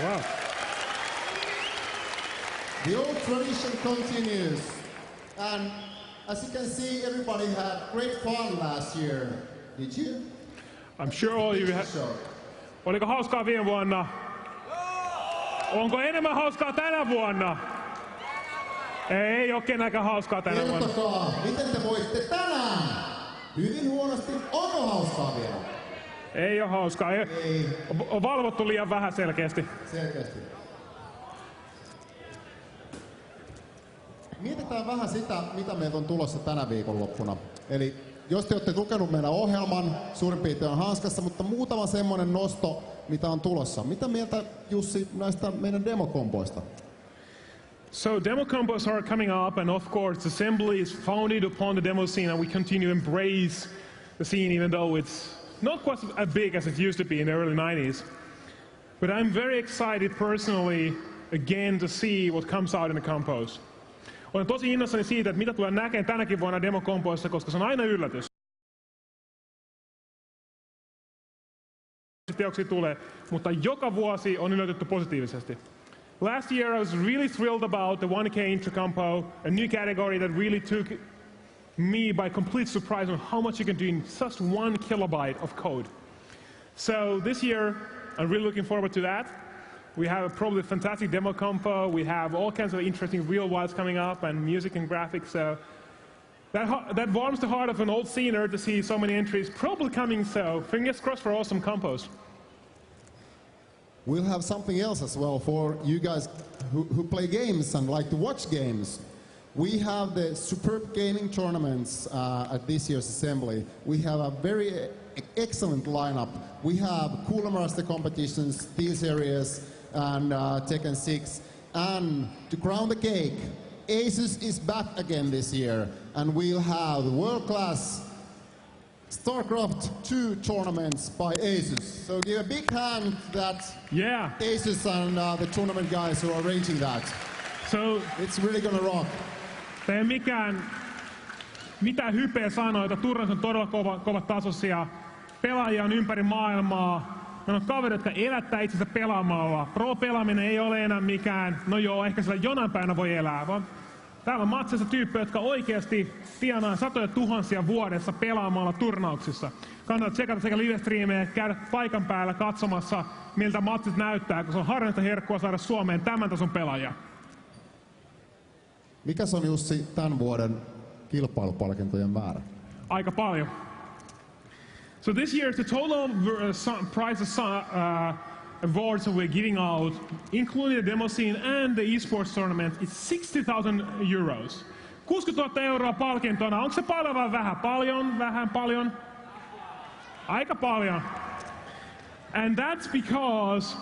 Wow. The old tradition continues. And as you can see, everybody had great fun last year. Did you? I'm sure all you had. Oliko hauskaa viime vuonna? Onko enemmän hauskaa tänä vuonna? Ei ole kenenkään hauskaa tänä vuonna. Kertokaa, miten te voitte tänään? Hyvin huonosti. Onko hauskaa vielä? Ei ole hauskaa. Ei. On valvottu liian vähän selkeästi. Selkeästi. Mietitään vähän sitä, mitä meiltä on tulossa tänä viikonloppuna. Eli jos te olette lukenut meidän ohjelman, suurin piirtein on hanskassa, mutta muutama semmoinen nosto, mitä on tulossa. Mitä mieltä, Jussi, näistä meidän demokompoista? So demo combos are coming up, and of course Assembly is founded upon the demo scene, and we continue to embrace the scene even though it's not quite as big as it used to be in the early 90s. But I'm very excited personally again to see what comes out in the compos. Olen tosi innoissani siitä, että mitä tulee näkemään tänäkin vuonna demokompoissa, koska se on aina yllätys. Teoksia tulee, mutta joka vuosi on yllätetty positiivisesti. Last year I was really thrilled about the 1K intro compo, a new category that really took me by complete surprise on how much you can do in just 1 kilobyte of code. So this year I'm really looking forward to that. We have probably a fantastic demo compo. We have all kinds of interesting real wilds coming up and music and graphics. So that warms the heart of an old scener to see so many entries probably coming. So fingers crossed for awesome compos. We'll have something else as well for you guys who play games and like to watch games. We have the superb gaming tournaments at this year's Assembly. We have a very excellent lineup. We have Cooler Master competitions, Steel Series, and Tekken 6. And to crown the cake, Asus is back again this year, and we'll have world-class StarCraft 2 tournaments by Asus. So give a big hand to that Asus and the tournament guys who are arranging that. So it's really gonna rock. Ei mitään hypeä sanoita. Turnauksessa on todella kovat tasoisia. Pelaajia on ympäri maailmaa. Meillä on kaverit, jotka elättää itsensä pelaamalla. Pro-pelaaminen ei ole enää mikään, no joo, ehkä sillä jonain päivänä voi elää, vaan täällä on matsissa tyyppejä, jotka oikeasti tienaa satoja tuhansia vuodessa pelaamalla turnauksissa. Kannattaa tsekata sekä live-striimejä, käydä paikan päällä katsomassa, miltä matsit näyttää, kun se on harvinaista herkkua saada Suomeen tämän tason pelaajia. Mikäs on, Jussi, tämän vuoden kilpailupalkintojen määrä? Aika paljon. So this year, the total prize awards that we're giving out, including the demo scene and the esports tournament, is 60,000 euros. 60 000 € palkintona. Onko se paljon vai vähän? Paljon, vähän, paljon? Aika paljon. And that's because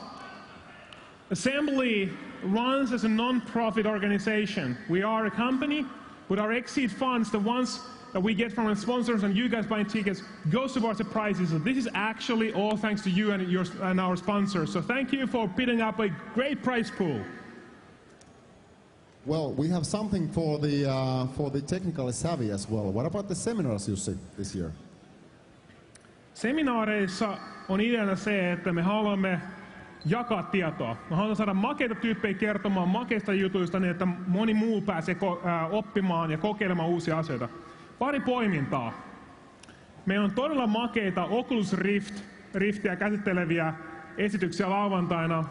Assembly runs as a non-profit organization. We are a company, but our exceed funds, the ones that we get from our sponsors and you guys buying tickets, goes towards the prizes. So this is actually all thanks to you and our sponsors. So thank you for putting up a great prize pool. Well, we have something for the technically savvy as well. What about the seminars, Jussi, this year? Seminaareissa on ideana se, että me haluamme jakaa tietoa. Me haluamme saada makeita tyyppejä kertomaan makeista jutuista niin, että moni muu pääsee oppimaan ja kokeilemaan uusia asioita. Pari poimintaa. Meillä on todella makeita Oculus Riftiä käsitteleviä esityksiä lauantaina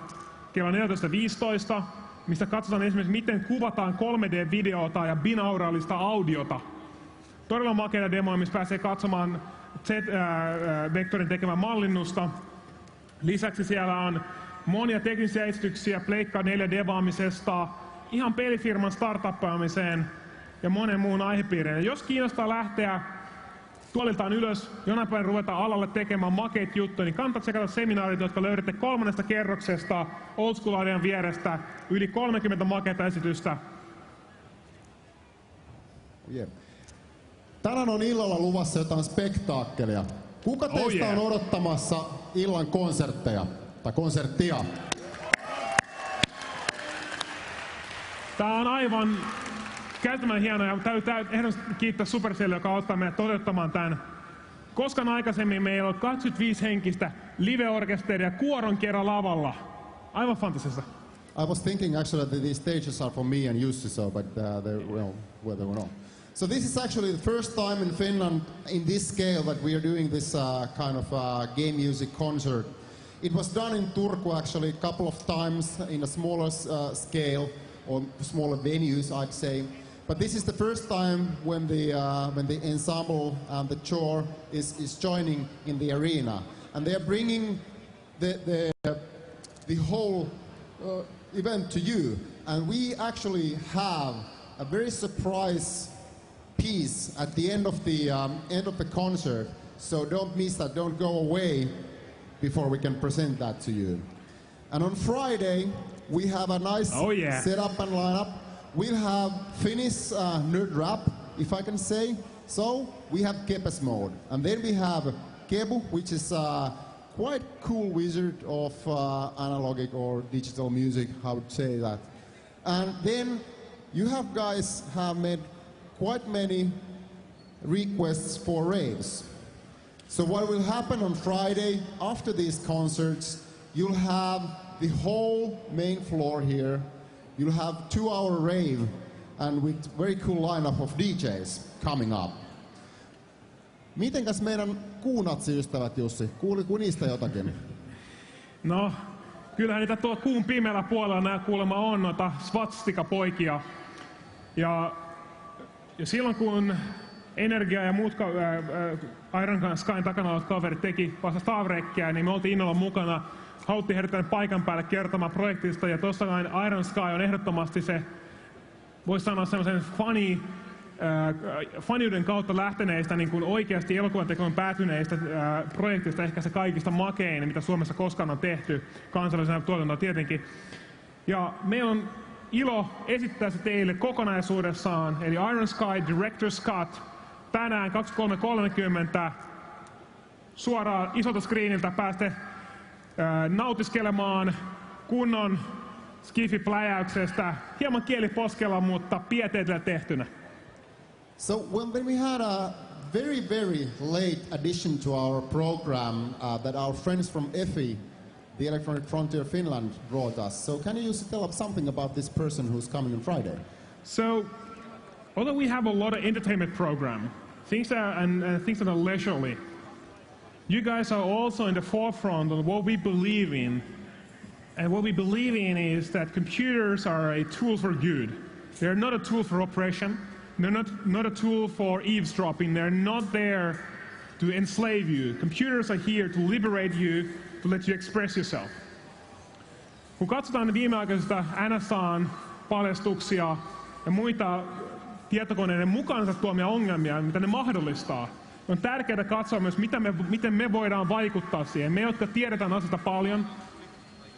kello 14.15, mistä katsotaan esimerkiksi miten kuvataan 3D-videota ja binauraalista audiota. Todella makeita demoja, missä pääsee katsomaan Z-vektorin tekemää mallinnusta. Lisäksi siellä on monia teknisiä esityksiä Pleikka 4 devaamisesta, ihan pelifirman startuppaamiseen ja monen muun aihepiireen. Jos kiinnostaa lähteä tuoliltaan ylös, jonain päivänä ruvetaan alalle tekemään makeita juttuja, niin kannattaa tsekata seminaarit, jotka löydätte 3. kerroksesta Old School Arenan vierestä. Yli 30 makeita esitystä. Yeah. Tänään on illalla luvassa jotain spektaakkelia. Kuka teistä on odottamassa illan konsertteja tai konserttia? Tää on aivan käyttämään hienoa ja täytyy ehdottomasti kiittää Supercell, joka auttaa meidät toteuttamaan tämän. Koskaan aikaisemmin meillä on 25 henkistä live-orkesteria kuoron kerran lavalla. aivan fantasista. I was thinking actually that these stages are for me and Jussi, so, but well, whether or not. So this is actually the first time in Finland in this scale that we are doing this kind of game music concert. It was done in Turku actually a couple of times in a smaller scale or smaller venues, I'd say. But this is the first time when the ensemble and the chore is joining in the arena, and they are bringing the whole event to you. And we actually have a very surprise piece at the end of the concert. So don't miss that. Don't go away before we can present that to you. And on Friday we have a nice setup and lineup. We'll have Finnish nerd rap, if I can say. So we have Japeq mode, and then we have Kebu, which is quite cool wizard of analogic or digital music, I would say that. And then you have guys have made quite many requests for raves. So what will happen on Friday after these concerts, you'll have the whole main floor here. You'll have 2-hour rave and with very cool lineup of DJs coming up. Mitenkäs meidän kuunatsiystävät, Jussi? Kuuliko niistä jotakin? No, kyllähän niitä tuolla kuun pimeällä puolella nämä kuulemma on noita swastika-poikia. Ja silloin kun Energia ja muut Iron Skyn takana olevat kaverit teki vasta Stavrekkiä, niin me oltiin innolla mukana. Haluttiin heidät paikan päälle kertomaan projektista, ja tuossa Iron Sky on ehdottomasti se, voisi sanoa semmoisen faniuden kautta lähteneistä niin kuin oikeasti elokuvan tekoon päätyneistä projektista ehkä se kaikista makein, mitä Suomessa koskaan on tehty, kansallisena tuotantona tietenkin. Ja meillä on ilo esittää se teille kokonaisuudessaan, eli Iron Sky Director's Cut, tänään 23.30 suoraan isolta screeniltä pääste nautiskelemaan kunnon skifi-pläjäyksestä, hieman kieli poskella, mutta pieteetillä tehtynä. So when we had a very, very late addition to our program that our friends from EFI, the Electronic Frontier Finland, brought us. So can you tell us something about this person who's coming on Friday? So, although we have a lot of entertainment program, things that are leisurely, you guys are also in the forefront of what we believe in. And what we believe in is that computers are a tool for good. They're not a tool for oppression. They're not a tool for eavesdropping. They're not there to enslave you. Computers are here to liberate you, to let you express yourself. Kun katsotaan viimeaikaisista NSA:n paljastuksia ja muita tietokoneiden mukansa tuomia ongelmia, mitä ne mahdollistaa, on tärkeää katsoa myös, miten me voidaan vaikuttaa siihen. Me, jotka tiedetään asiasta paljon,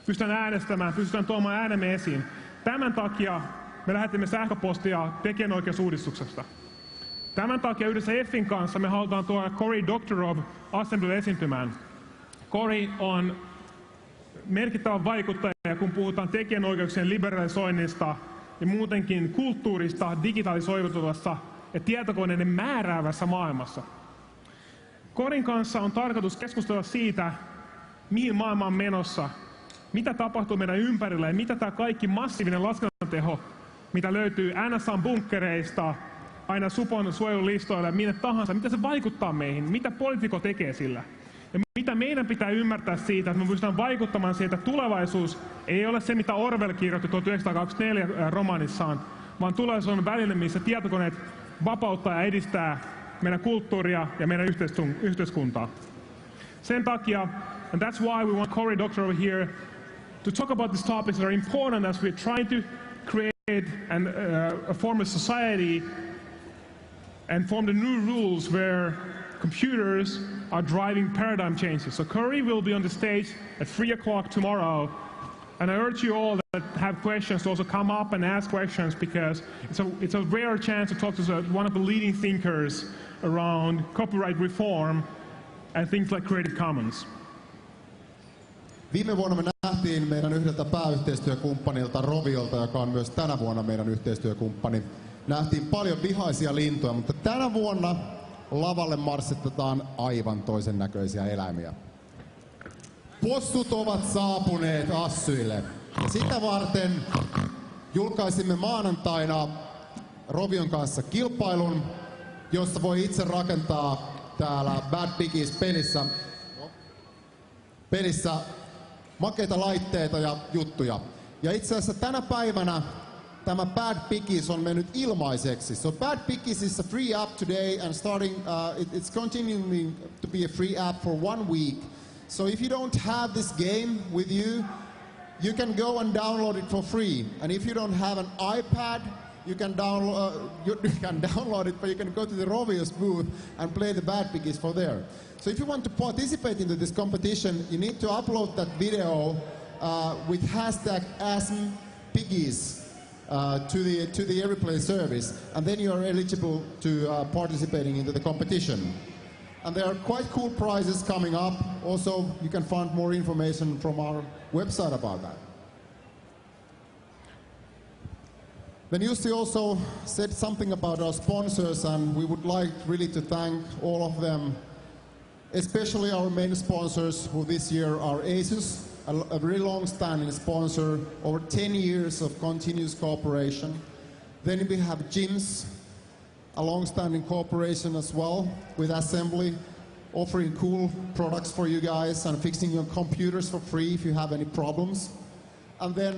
pystytään äänestämään, pystytään tuomaan äänemme esiin. Tämän takia me lähetimme sähköpostia tekijänoikeusuudistuksesta. Tämän takia yhdessä EFin kanssa me halutaan tuoda Cory Doctorow Assemblylle esiintymään. Cory on merkittävä vaikuttaja, kun puhutaan tekijänoikeuksien liberalisoinnista ja muutenkin kulttuurista digitalisoituvassa ja tietokoneiden määräävässä maailmassa. Coryn kanssa on tarkoitus keskustella siitä, mihin maailma on menossa, mitä tapahtuu meidän ympärillä ja mitä tämä kaikki massiivinen laskentateho, mitä löytyy NSA:n bunkkereista aina Supon suojelulistoille ja minne tahansa, mitä se vaikuttaa meihin, mitä poliitikko tekee sillä. Ja mitä meidän pitää ymmärtää siitä, että me pystytään vaikuttamaan siitä, että tulevaisuus ei ole se, mitä Orwell kirjoitti 1924 romaanissaan, vaan tulevaisuus on väline, missä tietokoneet vapauttaa ja edistää meidän kulttuuria ja meidän yhteiskuntaa. Sen takia, and that's why we want Cory Doctorow here to talk about these topics that are important as we're trying to create and form a society and form the new rules where computers are driving paradigm changes. So Cory will be on the stage at 3 o'clock tomorrow, and I urge you all that have questions to also come up and ask questions, because it's a rare chance to talk to one of the leading thinkers around copyright reform and things like Creative Commons. Viime vuonna me nähtiin meidän yhdeltä pääyhteistyökumppanilta Roviolta, joka on myös tänä vuonna meidän yhteistyökumppani. Nähtiin paljon vihaisia lintuja, mutta tänä vuonna lavalle marssitetaan aivan toisen näköisiä eläimiä. Possut ovat saapuneet Assyille. Ja sitä varten julkaisimme maanantaina Rovion kanssa kilpailun, jossa voi itse rakentaa täällä Bad Piggies pelissä makeita laitteita ja juttuja. Ja itse asiassa tänä päivänä tämä Bad Piggies on mennyt ilmaiseksi. So Bad Piggies is a free app today and it's continuing to be a free app for 1 week. So if you don't have this game with you, you can go and download it for free. And if you don't have an iPad, you can download it, but you can go to the Rovio's booth and play the Bad Piggies for there. So if you want to participate into this competition, you need to upload that video with hashtag AskPiggies to the Everyplay service, and then you are eligible to participating into the competition. And there are quite cool prizes coming up. Also, you can find more information from our website about that. Then Jussi also said something about our sponsors, and we would like really to thank all of them, especially our main sponsors, who this year are Asus, a very long-standing sponsor, over 10 years of continuous cooperation. Then we have gyms, a long-standing cooperation as well with Assembly, offering cool products for you guys and fixing your computers for free if you have any problems. And then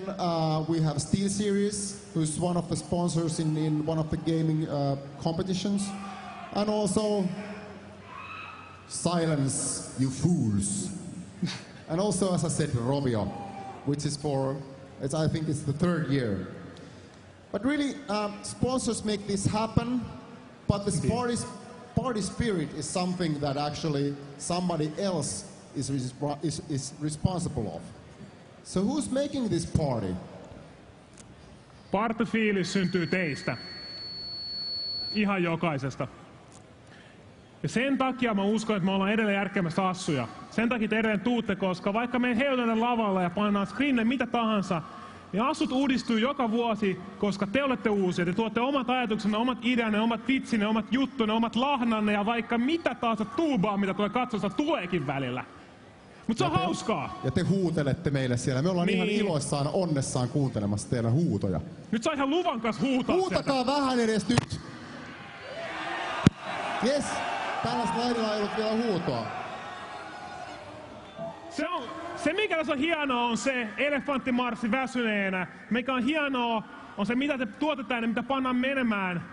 we have SteelSeries, who's one of the sponsors in one of the gaming competitions. And also, silence, you fools. And also, as I said, Rovio, which is I think it's the 3rd year. But really, sponsors make this happen, but the party spirit is something that actually somebody else is responsible of. So who's making this party? Partyfiilis syntyy teistä. Ihan jokaisesta. Ja sen takia mä uskon, että me ollaan edelleen järkemässä assuja. Sen takia te edelleen tuutte, koska vaikka me heilutetaan lavalla ja pannaan screenille mitä tahansa, niin assut uudistuu joka vuosi, koska te olette uusia. Te tuotte omat ajatuksenne, omat ideanne, omat vitsinne, omat juttunne, omat lahnanne ja vaikka mitä taas tuubaa, mitä tulee katsosta, tuleekin välillä. Mutta se on hauskaa. Ja te huutelette meille siellä. Me ollaan ihan iloissaan, onnessaan kuuntelemassa teidän huutoja. Nyt saa ihan luvan kanssa huutaa. Huutakaa vähän edes nyt. Yes, tällä slaidilla ei ollut vielä huutoa. Se mikä tässä on hienoa on se elefanttimarssi väsyneenä. Mikä on hienoa on se mitä te tuotetaan ja mitä pannaan menemään.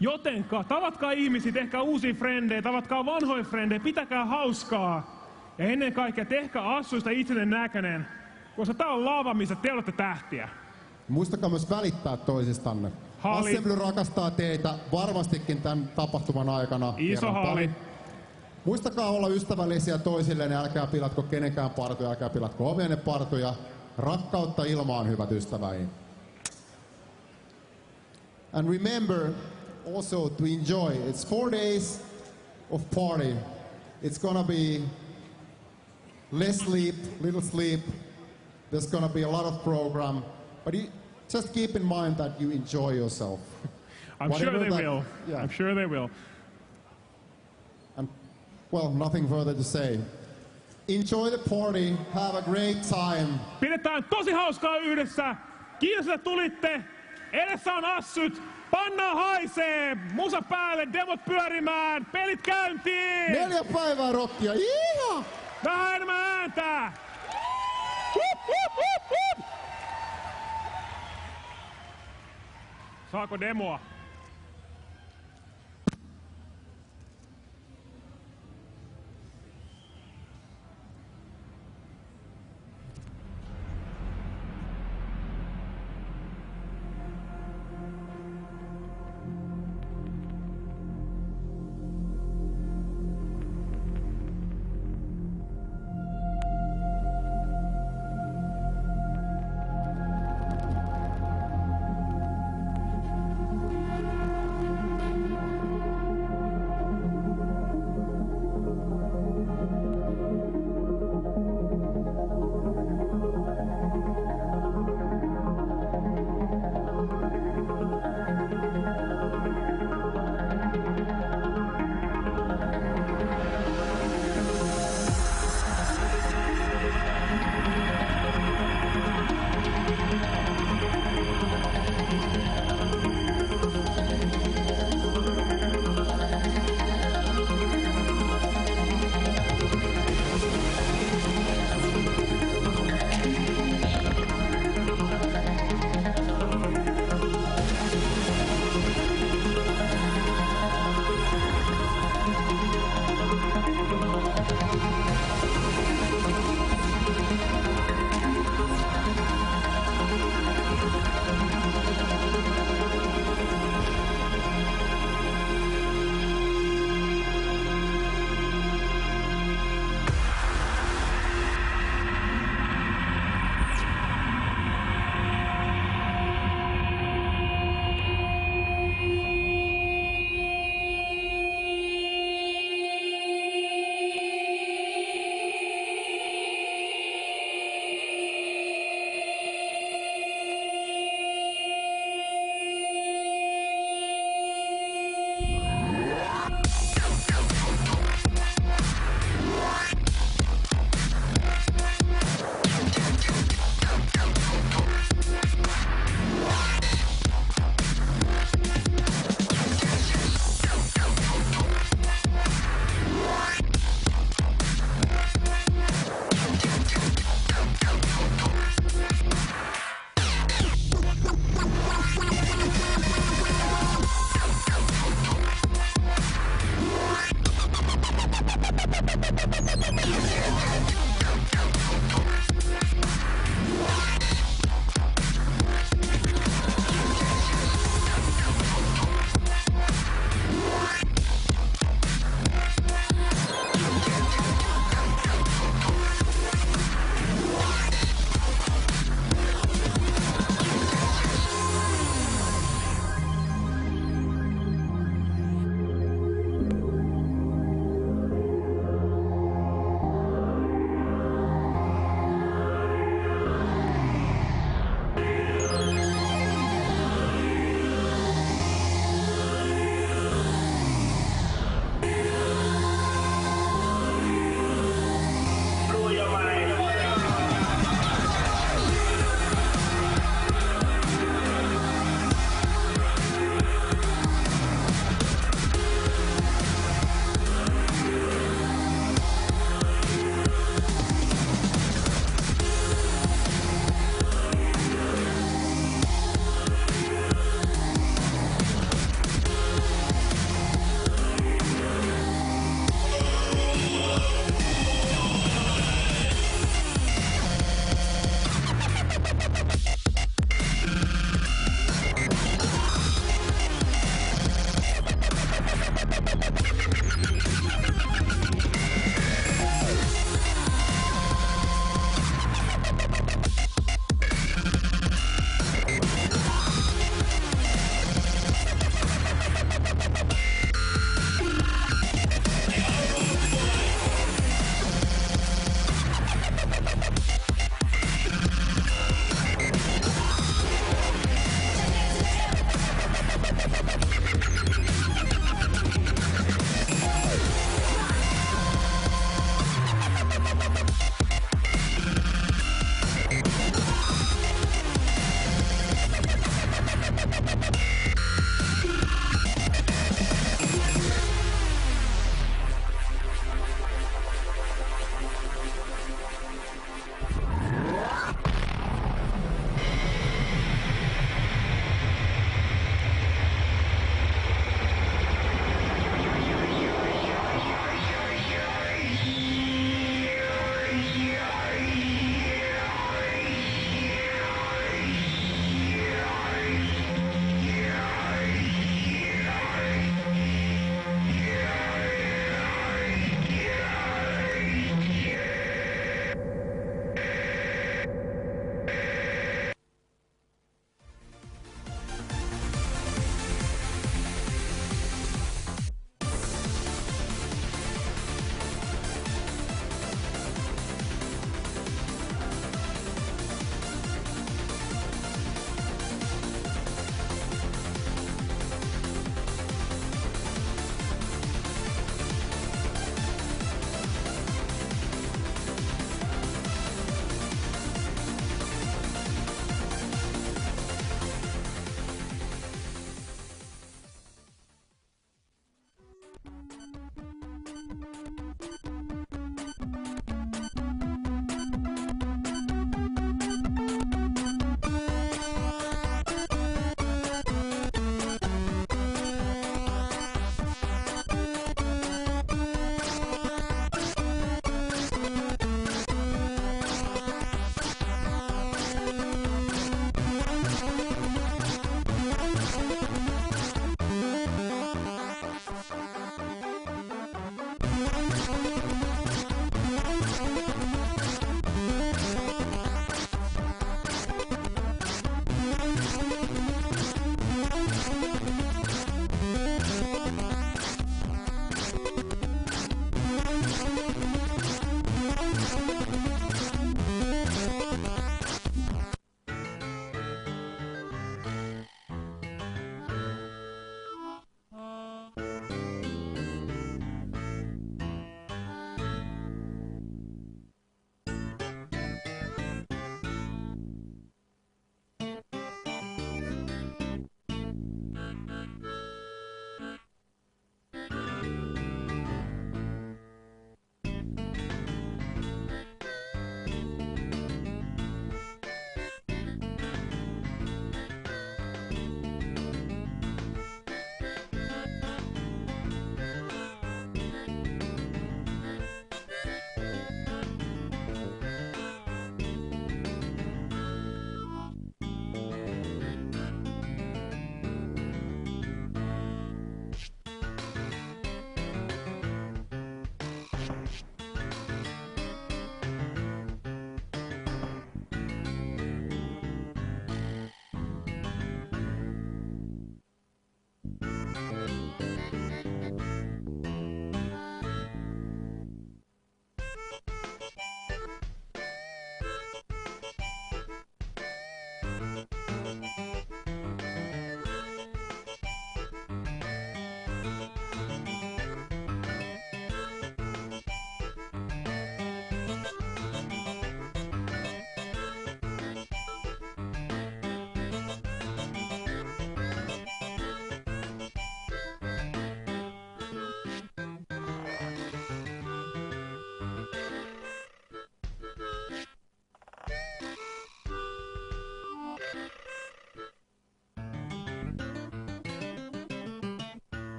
Jotenka tavatkaa ihmisiä, tehkää uusia frendejä, tavatkaa vanhoja frendejä, pitäkää hauskaa. Ja ennen kaikkea tehkää assuista itsenne näköinen, koska tää on lava, missä te olette tähtiä. Muistakaa myös välittää toisistanne. Assembly rakastaa teitä varmastikin tämän tapahtuman aikana. Iso haali. Muistakaa olla ystävällisiä toisilleen, älkää pilatko kenenkään partuja, älkää pilatko omienne partuja. Rakkautta ilmaan, hyvät ystäväni. And remember also to enjoy. It's 4 days of party. It's gonna be less sleep, little sleep. There's gonna be a lot of program. But just keep in mind that you enjoy yourself. I'm sure they will. Yeah. I'm sure they will. And, well, nothing further to say. Enjoy the party. Have a great time. Pidetään tosi hauskaa yhdessä. Kiitos, että tulitte. Edessä on assut. Pannaan haisee. Musa päälle, demot pyörimään. Pelit käyntiin. 4 päivää rockia. Iiha! Vähän enemmän ääntä. Saako demoa?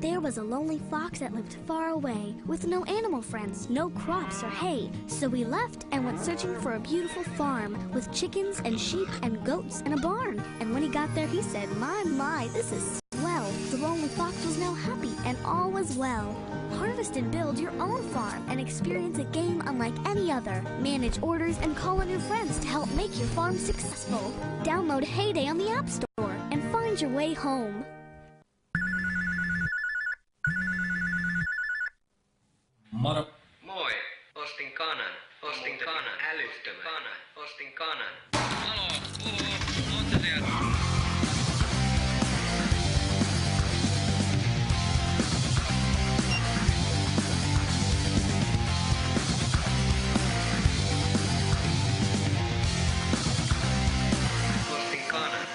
There was a lonely fox that lived far away, with no animal friends, no crops or hay. So he left and went searching for a beautiful farm, with chickens and sheep and goats and a barn. And when he got there, he said, my, this is swell. The lonely fox was now happy, and all was well. Harvest and build your own farm and experience a game unlike any other. Manage orders and call on your friends to help make your farm successful. Download Heyday on the App Store and find your way home. Moro. Moi, ostin kanan. Älyttömän kanan. Ostin kanan. Halo, ootte siellä? Ostin kanan.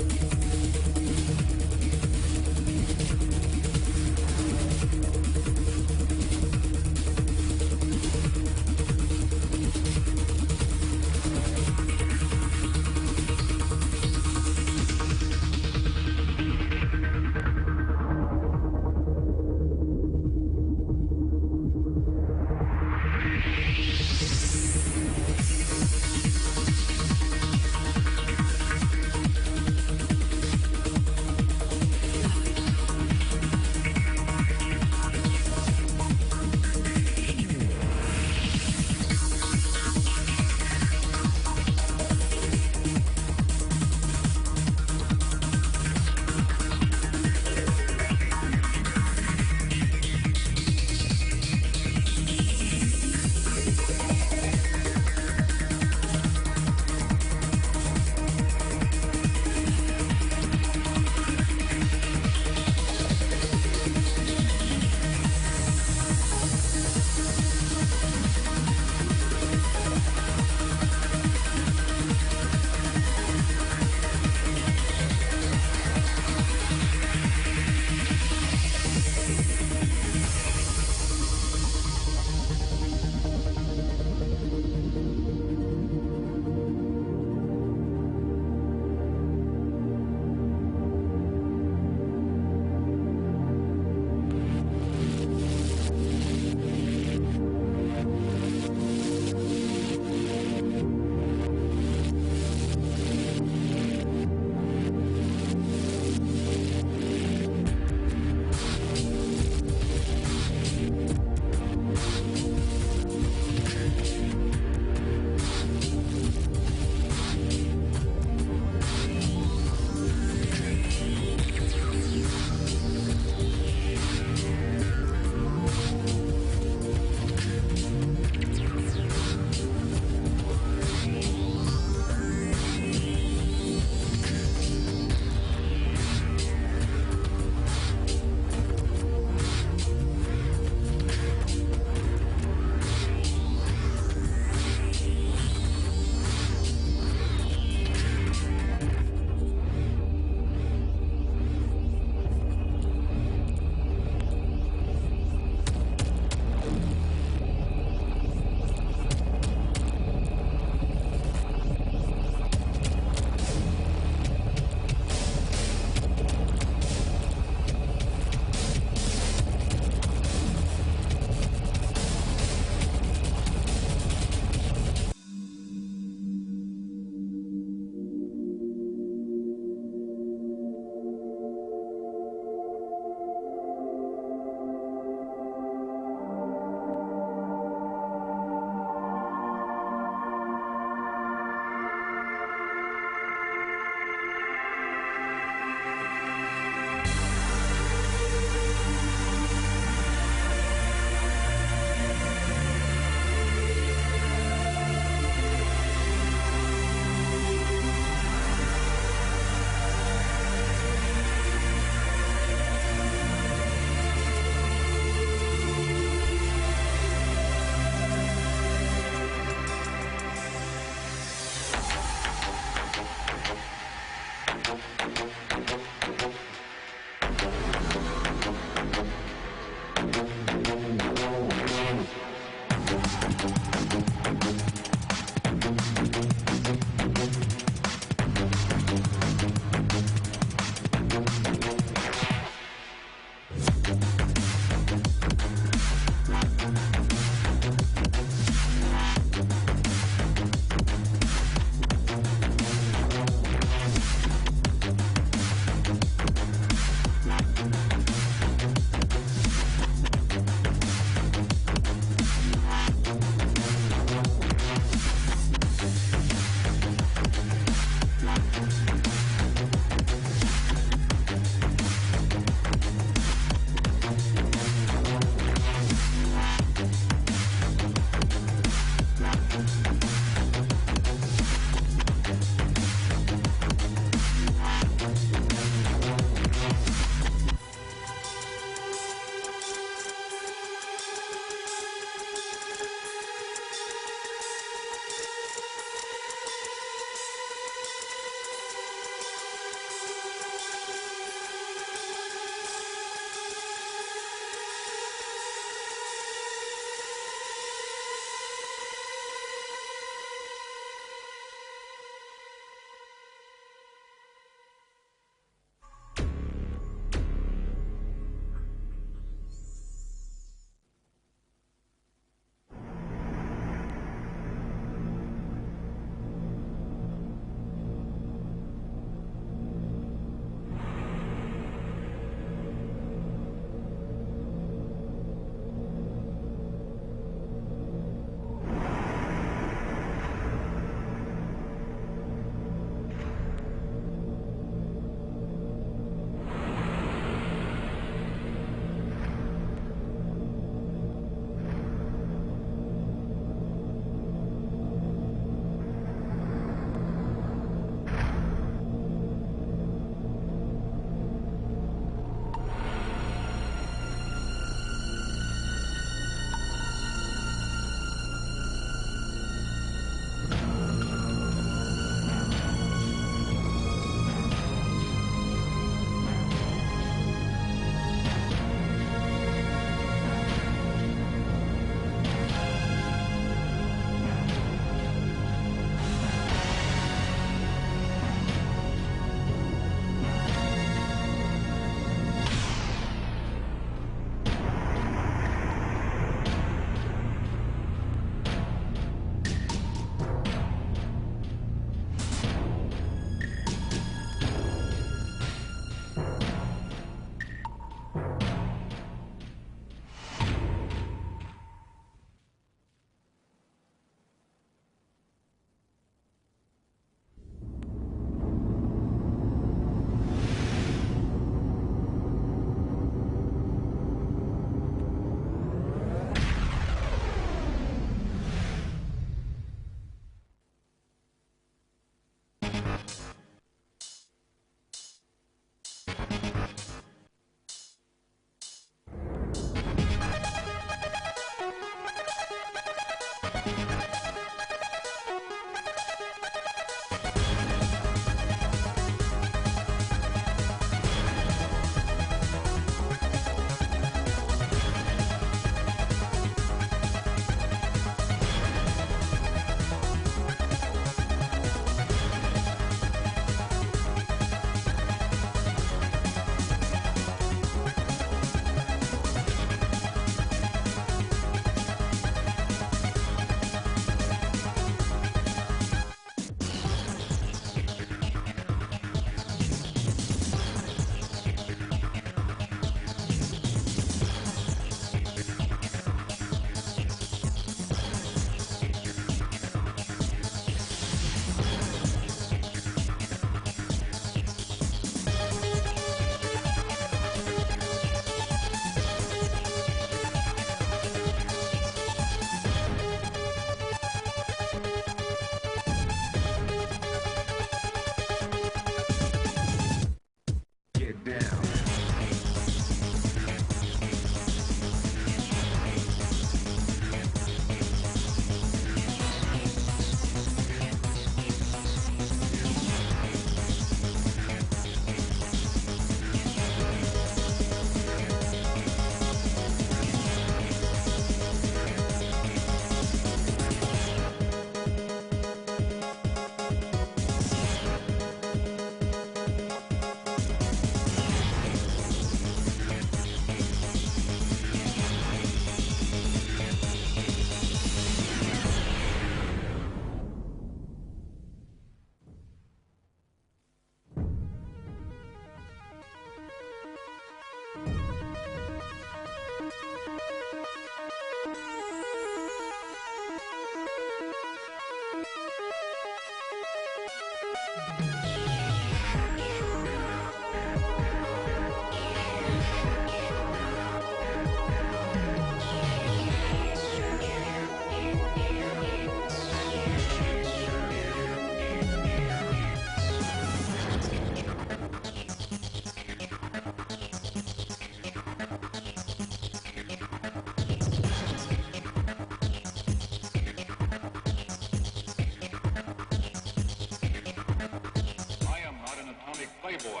electronic playboy.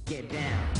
Get down.